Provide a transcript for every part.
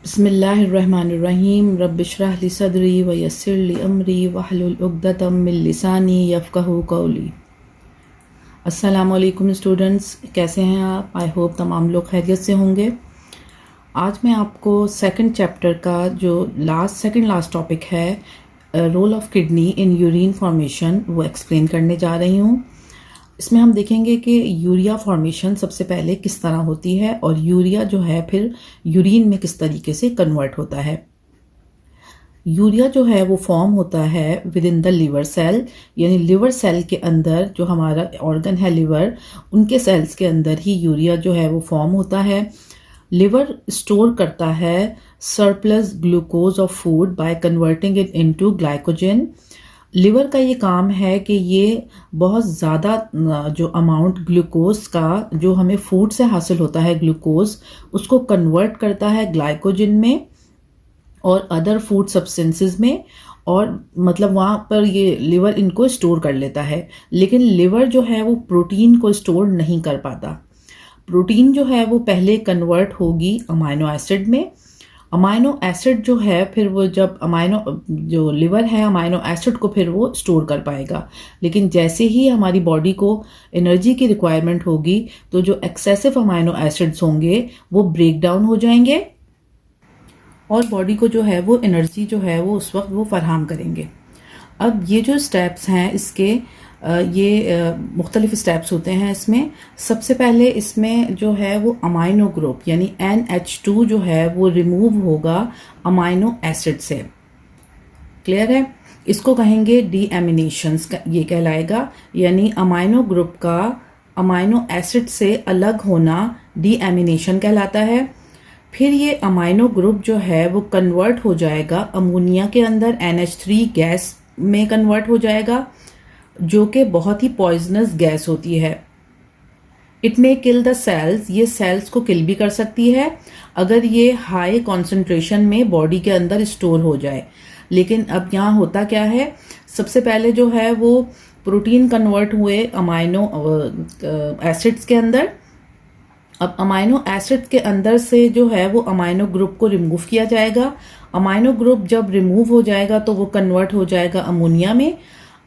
बिस्मिल्लाहिर्रहमानिर्रहीम रब्बिश्रह ली सदरी व यस्सिर ली अमरी वहलुल उक़दतम मिन लिसानी यफ़क़हू क़ौली। अस्सलामु अलैकुम स्टूडेंट्स, कैसे हैं आप? आई होप तमाम लोग खैरियत से होंगे। आज मैं आपको सेकंड चैप्टर का जो सेकंड लास्ट टॉपिक है, role of kidney in urine formation, वो एक्सप्लेन करने जा रही हूँ। इसमें हम देखेंगे कि यूरिया फॉर्मेशन सबसे पहले किस तरह होती है और यूरिया जो है फिर यूरिन में किस तरीके से कन्वर्ट होता है। यूरिया जो है वो फॉर्म होता है within the liver cell, यानी लिवर सेल के अंदर जो हमारा ऑर्गन है लिवर, उनके सेल्स के अंदर ही यूरिया जो है वो फॉर्म होता है। लिवर स्टोर करता है surplus glucose of food by converting it into glycogen. Liver का ये काम है कि ये बहुत ज़्यादा जो अमाउंट ग्लूकोज का जो हमें फूड से हासिल होता है ग्लूकोज, उसको कन्वर्ट करता है ग्लाइकोजन में और अदर फूड सब्सटेंसेस में, और मतलब वहाँ पर ये लिवर इनको स्टोर कर लेता है। लेकिन लिवर जो है वो प्रोटीन को स्टोर नहीं कर पाता। प्रोटीन जो है वो पहले कन्वर्ट होगी अमाइनो एसिड में। अमाइनो एसिड जो है फिर वो जब जो लिवर है अमाइनो एसिड को फिर वो स्टोर कर पाएगा। लेकिन जैसे ही हमारी बॉडी को एनर्जी की रिक्वायरमेंट होगी तो जो एक्सेसिव अमाइनो एसिड्स होंगे वो ब्रेक डाउन हो जाएंगे और बॉडी को जो है वो एनर्जी जो है वो उस वक्त वो फराहम करेंगे। अब ये जो स्टेप्स हैं इसके मुख्तलिफ स्टेप्स होते हैं। इसमें सबसे पहले इसमें जो है वो अमाइनो ग्रुप यानी NH2 जो है वो रिमूव होगा अमाइनो एसिड से। क्लियर है? इसको कहेंगे डीएमिनेशन, ये कहलाएगा, यानी अमाइनो ग्रुप का अमाइनो एसिड से अलग होना डीएमिनेशन कहलाता है। फिर ये अमाइनो ग्रुप जो है वो कन्वर्ट हो जाएगा अमोनिया के अंदर, NH3 गैस में कन्वर्ट हो जाएगा, जो कि बहुत ही पॉइजनस गैस होती है। It may kill the cells, ये सेल्स को किल भी कर सकती है अगर ये हाई कॉन्सेंट्रेशन में बॉडी के अंदर स्टोर हो जाए। लेकिन अब यहाँ होता क्या है, सबसे पहले जो है वो प्रोटीन कन्वर्ट हुए अमाइनो एसिड्स के अंदर। अब अमाइनो एसिड के अंदर से जो है वो अमाइनो ग्रुप को रिमूव किया जाएगा। अमाइनो ग्रुप जब रिमूव हो जाएगा तो वो कन्वर्ट हो जाएगा अमोनिया में।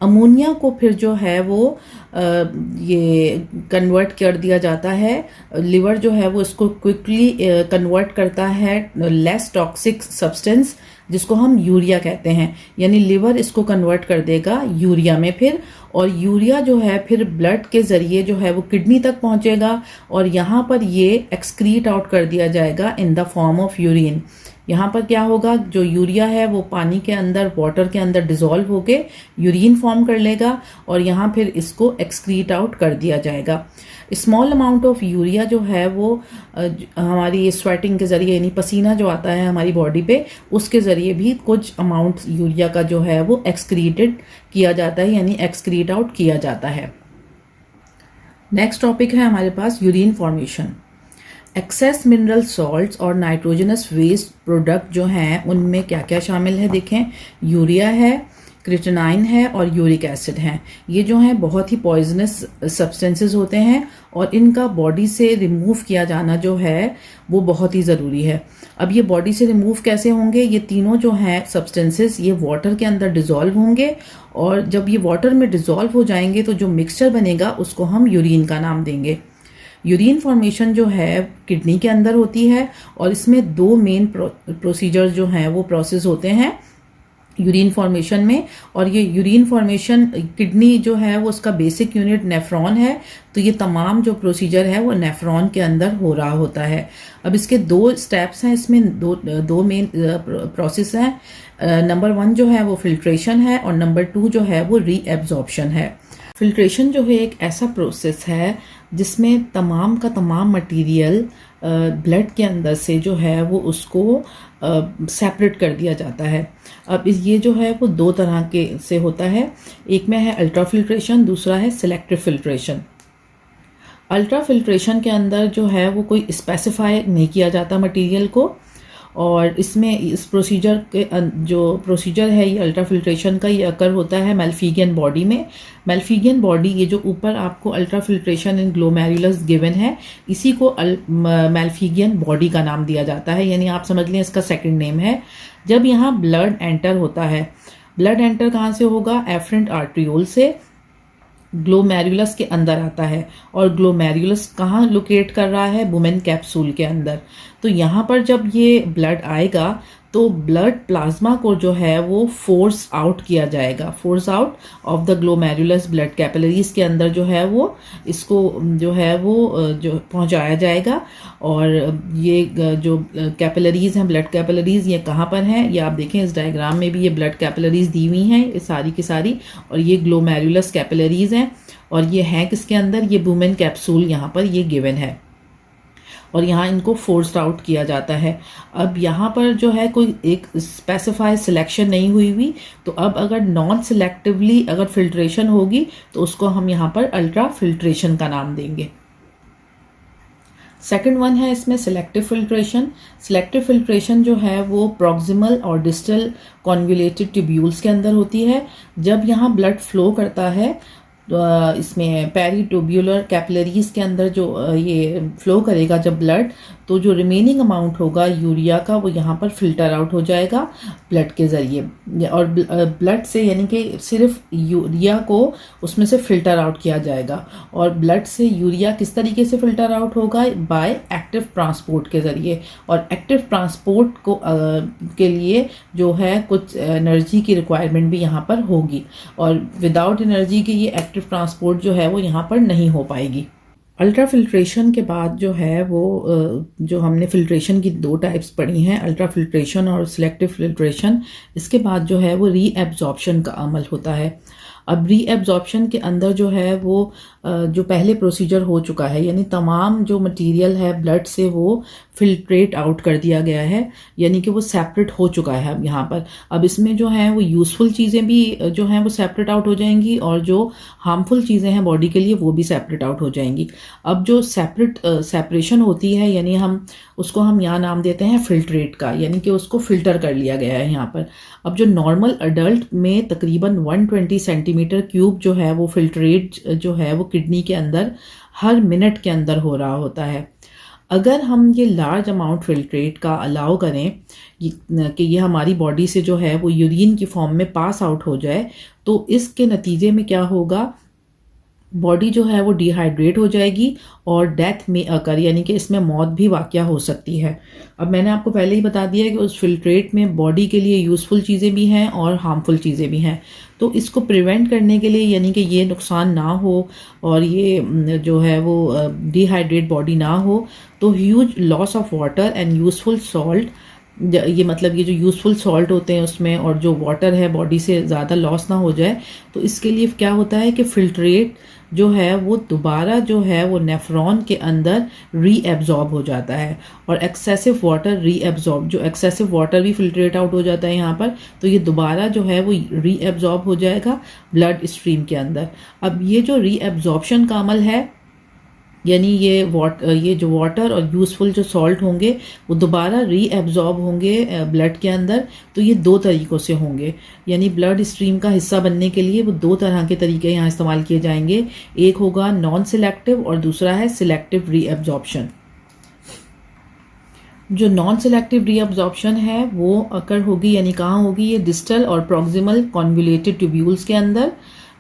अमोनिया को फिर जो है वो ये कन्वर्ट कर दिया जाता है। लिवर जो है वो इसको क्विकली कन्वर्ट करता है लेस टॉक्सिक सब्सटेंस, जिसको हम यूरिया कहते हैं। यानी लिवर इसको कन्वर्ट कर देगा यूरिया में फिर, और यूरिया जो है फिर ब्लड के ज़रिए जो है वो किडनी तक पहुंचेगा और यहाँ पर ये एक्सक्रीट आउट कर दिया जाएगा in the form of urine. यहाँ पर क्या होगा, जो यूरिया है वो पानी के अंदर, वाटर के अंदर डिसॉल्व होके यूरिन फॉर्म कर लेगा और यहाँ फिर इसको एक्सक्रीट आउट कर दिया जाएगा। स्मॉल अमाउंट ऑफ यूरिया जो है वो हमारी स्वेटिंग के ज़रिए, यानी पसीना जो आता है हमारी बॉडी पे, उसके ज़रिए भी कुछ अमाउंट यूरिया का जो है वो एक्सक्रीटेड किया जाता है, यानी एक्सक्रीट आउट किया जाता है। नेक्स्ट टॉपिक है हमारे पास urine formation. Excess mineral salts और नाइट्रोजनस वेस्ट प्रोडक्ट जो हैं उनमें क्या क्या शामिल है देखें। यूरिया है, क्रिएटिनाइन है और यूरिक एसिड हैं। ये जो हैं बहुत ही पॉइजनस सब्सटेंसेस होते हैं और इनका बॉडी से रिमूव किया जाना जो है वो बहुत ही ज़रूरी है। अब ये बॉडी से रिमूव कैसे होंगे? ये तीनों जो हैं सब्सटेंसेस ये वाटर के अंदर डिज़ोल्व होंगे और जब ये वाटर में डिज़ोल्व हो जाएंगे तो जो मिक्सचर बनेगा उसको हम यूरिन का नाम देंगे। यूरिन फॉर्मेशन जो है किडनी के अंदर होती है और इसमें दो मेन प्रोसीजर जो हैं वो प्रोसेस होते हैं यूरिन फॉर्मेशन में। और ये यूरिन फॉर्मेशन, किडनी जो है वो उसका बेसिक यूनिट नेफ्रॉन है, तो ये तमाम जो प्रोसीजर है वो नेफ्रॉन के अंदर हो रहा होता है। अब इसके दो स्टेप्स हैं, इसमें दो मेन प्रोसेस हैं। नंबर 1 जो है वो फिल्ट्रेशन है और नंबर 2 जो है वो रीएब्जॉर्प्शन है। फिल्ट्रेशन जो है एक ऐसा प्रोसेस है जिसमें तमाम का तमाम मटेरियल ब्लड के अंदर से जो है वो उसको सेपरेट कर दिया जाता है। अब ये जो है वो दो तरह के से होता है, एक में है अल्ट्रा फिल्ट्रेशन, दूसरा है सिलेक्टिव फिल्ट्रेशन। अल्ट्रा फिल्ट्रेशन के अंदर जो है वो कोई स्पेसिफाई नहीं किया जाता मटेरियल को, और इसमें इस प्रोसीजर के जो प्रोसीजर है ये अल्ट्राफिल्ट्रेशन का, ये अकर होता है मेल्फिगियन बॉडी में। मेल्फिगियन बॉडी, ये जो ऊपर आपको अल्ट्राफिल्ट्रेशन इन ग्लोमेरुलस गिवन है, इसी को मेल्फिगियन बॉडी का नाम दिया जाता है, यानी आप समझ लें इसका सेकंड नेम है। जब यहाँ ब्लड एंटर होता है, ब्लड एंटर कहाँ से होगा? एफरेंट आर्ट्रियोल से ग्लोमेरुलस के अंदर आता है, और ग्लोमेरुलस कहाँ लोकेट कर रहा है? बुमेन कैप्सूल के अंदर। तो यहाँ पर जब ये ब्लड आएगा तो ब्लड प्लाज्मा को जो है वो फोर्स आउट किया जाएगा, force out of the glomerulus blood capillaries के अंदर जो है वो इसको जो है वो जो पहुंचाया जाएगा। और ये जो कैपिलरीज हैं, ब्लड कैपिलरीज, ये कहाँ पर हैं? ये आप देखें इस डायग्राम में भी ये ब्लड कैपिलरीज दी हुई हैं, ये सारी की सारी, और ये ग्लोमेरुलस कैपिलरीज हैं। और ये हैं किसके अंदर? ये बुमेन कैप्सूल यहाँ पर ये गिवन है, और यहाँ इनको फोर्स्ड आउट किया जाता है। अब यहाँ पर जो है कोई एक स्पेसिफाइड सिलेक्शन नहीं हुई, तो अब अगर नॉन सिलेक्टिवली अगर फिल्ट्रेशन होगी तो उसको हम यहाँ पर अल्ट्रा फिल्ट्रेशन का नाम देंगे। सेकंड वन है इसमें सिलेक्टिव फिल्ट्रेशन। सिलेक्टिव फिल्ट्रेशन जो है वो प्रॉक्सिमल और डिस्टल कॉन्वुलेटेड ट्यूब्यूल्स के अंदर होती है। जब यहाँ ब्लड फ्लो करता है तो इसमें पेरिट्यूब्यूलर कैपिलरीज के अंदर जो ये फ्लो करेगा जब ब्लड, तो जो रिमेनिंग अमाउंट होगा यूरिया का वो यहाँ पर फिल्टर आउट हो जाएगा ब्लड के ज़रिए, और ब्लड से यानी कि सिर्फ यूरिया को उसमें से फिल्टर आउट किया जाएगा। और ब्लड से यूरिया किस तरीके से फिल्टर आउट होगा? बाय एक्टिव ट्रांसपोर्ट के ज़रिए। और एक्टिव ट्रांसपोर्ट को के लिए जो है कुछ एनर्जी की रिक्वायरमेंट भी यहाँ पर होगी, और विदाउट एनर्जी के ये एक्टिव ट्रांसपोर्ट जो है वो यहाँ पर नहीं हो पाएगी। अल्ट्रा फिल्ट्रेशन के बाद जो है वो जो हमने फिल्ट्रेशन की दो टाइप्स पढ़ी हैं, अल्ट्रा फिल्ट्रेशन और सिलेक्टिव फिल्ट्रेशन, इसके बाद जो है वो रीएब्जॉर्प्शन का अमल होता है। अब रीएब्जॉर्प्शन के अंदर जो है वो जो पहले प्रोसीजर हो चुका है, यानी तमाम जो मटेरियल है ब्लड से वो फिल्ट्रेट आउट कर दिया गया है, यानी कि वो सेपरेट हो चुका है अब यहाँ पर। अब इसमें जो है वो यूज़फुल चीज़ें भी जो हैं वो सेपरेट आउट हो जाएंगी, और जो हार्मफुल चीज़ें हैं बॉडी के लिए वो भी सेपरेट आउट हो जाएंगी। अब जो सेपरेशन होती है, यानी हम उसको हम यहाँ नाम देते हैं फिल्ट्रेट का, यानी कि उसको फिल्टर कर लिया गया है यहाँ पर। अब जो नॉर्मल अडल्ट में तकरीबन 120 सेंटीमीटर क्यूब जो है वो फिल्ट्रेट जो है वो किडनी के अंदर हर मिनट के अंदर हो रहा होता है। अगर हम ये लार्ज अमाउंट फिल्ट्रेट का अलाउ करें कि ये हमारी बॉडी से जो है वो यूरिन की फॉर्म में पास आउट हो जाए, तो इसके नतीजे में क्या होगा? बॉडी जो है वो डिहाइड्रेट हो जाएगी और डेथ में अकर, यानी कि इसमें मौत भी वाक़या हो सकती है। अब मैंने आपको पहले ही बता दिया कि उस फिल्ट्रेट में बॉडी के लिए यूज़फुल चीज़ें भी हैं और हार्मफुल चीज़ें भी हैं। तो इसको प्रिवेंट करने के लिए, यानी कि ये नुकसान ना हो और ये जो है वो डिहाइड्रेट बॉडी ना हो, तो huge loss of water and useful salt, ये मतलब ये जो यूज़फुल सॉल्ट होते हैं उसमें, और जो वाटर है बॉडी से ज़्यादा लॉस ना हो जाए, तो इसके लिए क्या होता है कि फिल्ट्रेट जो है वो दोबारा जो है वो नेफ्रॉन के अंदर रीएब्जॉर्ब हो जाता है। और एक्सेसिव वाटर रीएब्जॉर्ब, जो एक्सेसिव वाटर भी फिल्ट्रेट आउट हो जाता है यहाँ पर, तो ये दोबारा जो है वो रीएब्जॉर्ब हो जाएगा ब्लड स्ट्रीम के अंदर। अब ये जो रीएब्जॉर्प्शन का अमल है, यानी ये जो वाटर और यूज़फुल जो सॉल्ट होंगे वो दोबारा रीएब्जॉर्ब होंगे ब्लड के अंदर, तो ये दो तरीक़ों से होंगे। यानी ब्लड स्ट्रीम का हिस्सा बनने के लिए वो दो तरह के तरीके यहाँ इस्तेमाल किए जाएंगे, एक होगा नॉन सिलेक्टिव और दूसरा है सिलेक्टिव रीएब्जॉर्प्शन। जो नॉन सिलेक्टिव रीअब्जॉर्प्शन है वो अकर होगी, यानी कहाँ होगी? ये डिस्टल और प्रॉक्सिमल कॉन्वुलेटेड ट्यूब्यूल्स के अंदर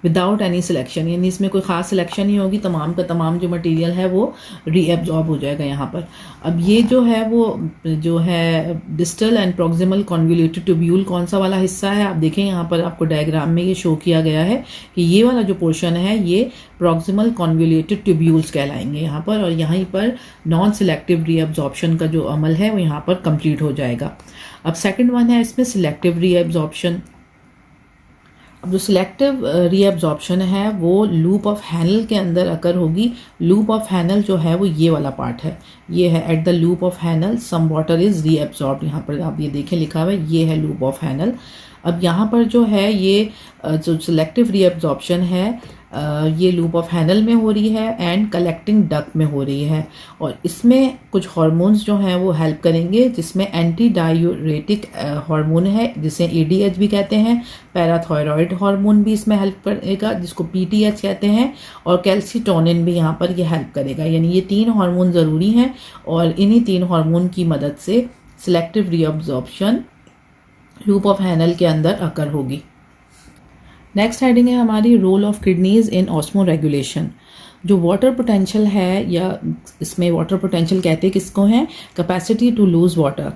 विदाउट एनी सिलेक्शन, यानी इसमें कोई ख़ास सिलेक्शन नहीं होगी, तमाम का तमाम जो मटेरियल है वो रीएब्जॉर्ब हो जाएगा यहाँ पर। अब ये जो है वो जो है distal end proximal convoluted tubule कौन सा वाला हिस्सा है, आप देखें यहाँ पर आपको डायग्राम में ये शो किया गया है कि ये वाला जो पोर्शन है ये प्रॉक्सिमल कॉन्वुलेटेड ट्यूब्यूल्स कहलाएंगे यहाँ पर, और यहीं पर नॉन सिलेक्टिव रीअब्जॉर्प्शन का जो अमल है वो यहाँ पर कंप्लीट हो जाएगा। अब सेकेंड वन है इसमें सिलेक्टिव रीअब्जॉर्प्शन। अब जो सिलेक्टिव रीअब्जॉर्प्शन है वो लूप ऑफ हैनल के अंदर अकर होगी। लूप ऑफ हैनल जो है वो ये वाला पार्ट है, ये है at the loop of Henle some water is reabsorbed, यहाँ पर आप ये देखें लिखा हुआ है, ये है लूप ऑफ हैनल। अब यहाँ पर जो है ये जो सिलेक्टिव रीअब्जॉर्प्शन है ये लूप ऑफ हैनल में हो रही है एंड कलेक्टिंग डक्ट में हो रही है। और इसमें कुछ हार्मोन्स जो हैं वो हेल्प करेंगे, जिसमें एंटी डायूरेटिक हार्मोन है जिसे ADH भी कहते हैं, पैराथायरॉयड हार्मोन भी इसमें हेल्प करेगा जिसको PTH कहते हैं, और कैल्सीटोनिन भी यहाँ पर ये हेल्प करेगा। यानी ये 3 हार्मोन ज़रूरी हैं और इन्हीं 3 हार्मोन की मदद से selective reabsorption loop of Henle के अंदर अकर होगी। नेक्स्ट हेडिंग है हमारी role of kidneys in osmoregulation. जो वाटर पोटेंशियल है, या इसमें वाटर पोटेंशियल कहते हैं किसको है, कैपेसिटी टू लूज वाटर।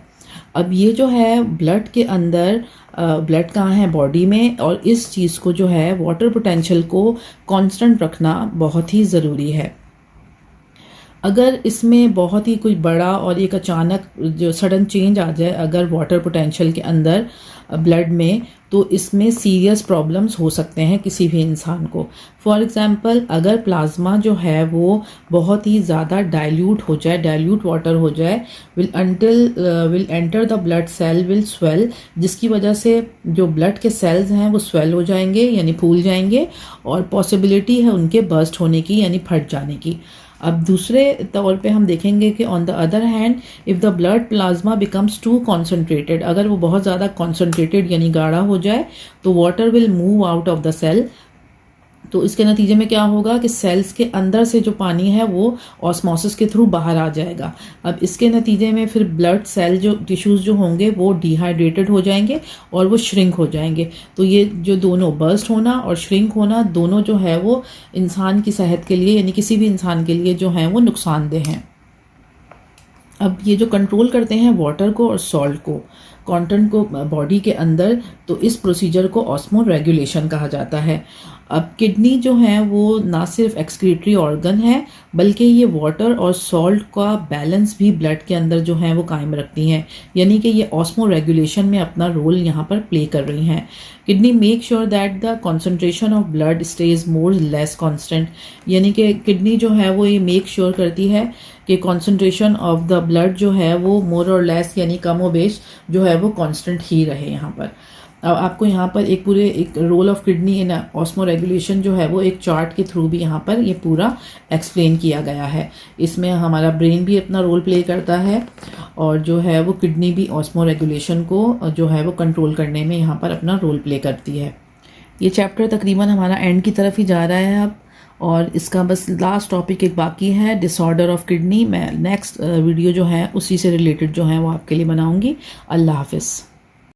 अब ये जो है ब्लड के अंदर, ब्लड कहाँ है, बॉडी में, और इस चीज़ को जो है वाटर पोटेंशियल को कांस्टेंट रखना बहुत ही ज़रूरी है। अगर इसमें बहुत ही कोई बड़ा और एक अचानक जो सडन चेंज आ जाए अगर वाटर पोटेंशियल के अंदर ब्लड में, तो इसमें सीरियस प्रॉब्लम्स हो सकते हैं किसी भी इंसान को। फॉर एग्जांपल, अगर प्लाज्मा जो है वो बहुत ही ज़्यादा डाइल्यूट हो जाए, डाइल्यूट वाटर हो जाए, will enter the blood cell will swell, जिसकी वजह से जो ब्लड के सेल्स हैं वो स्वेल हो जाएंगे यानी फूल जाएंगे, और पॉसिबिलिटी है उनके बर्स्ट होने की यानी फट जाने की। अब दूसरे तौर पे हम देखेंगे कि on the other hand, if the blood plasma becomes too concentrated, अगर वो बहुत ज़्यादा कॉन्सेंट्रेटेड यानी गाढ़ा हो जाए, तो water will move out of the cell. तो इसके नतीजे में क्या होगा कि सेल्स के अंदर से जो पानी है वो ऑस्मोसिस के थ्रू बाहर आ जाएगा। अब इसके नतीजे में फिर ब्लड सेल जो टिश्यूज़ जो होंगे वो डिहाइड्रेटेड हो जाएंगे और वो श्रिंक हो जाएंगे। तो ये जो दोनों बर्स्ट होना और श्रिंक होना दोनों जो है वो इंसान की सेहत के लिए यानी किसी भी इंसान के लिए जो है वो नुकसानदेह हैं। अब ये जो कंट्रोल करते हैं वाटर को और सॉल्ट को, कंटेंट को बॉडी के अंदर, तो इस प्रोसीजर को ऑस्मो रेगुलेशन कहा जाता है। अब किडनी जो है वो ना सिर्फ एक्सक्रीटरी ऑर्गन है, बल्कि ये वाटर और सॉल्ट का बैलेंस भी ब्लड के अंदर जो है वो कायम रखती हैं, यानी कि ये ऑस्मो रेगुलेशन में अपना रोल यहाँ पर प्ले कर रही हैं। Kidney make sure that the concentration of blood stage more less constant, यानी कि किडनी जो है वो ये मेक श्योर करती है कि कॉन्सेंट्रेशन ऑफ द ब्लड जो है वो मोर और लेस यानी कम व बेश जो है वो कांस्टेंट ही रहे यहाँ पर। अब आपको यहाँ पर एक role of kidney in osmoregulation जो है वो एक चार्ट के थ्रू भी यहाँ पर ये पूरा एक्सप्लेन किया गया है। इसमें हमारा ब्रेन भी अपना रोल प्ले करता है और जो है वो किडनी भी ऑस्मो रेगुलेशन को जो है वो कंट्रोल करने में यहाँ पर अपना रोल प्ले करती है। ये चैप्टर तकरीबन हमारा एंड की तरफ ही जा रहा है अब, और इसका बस लास्ट टॉपिक एक बाकी है, डिसऑर्डर ऑफ किडनी। मैं नेक्स्ट वीडियो जो है उसी से रिलेटेड जो है वो आपके लिए बनाऊंगी। अल्लाह हाफिज़।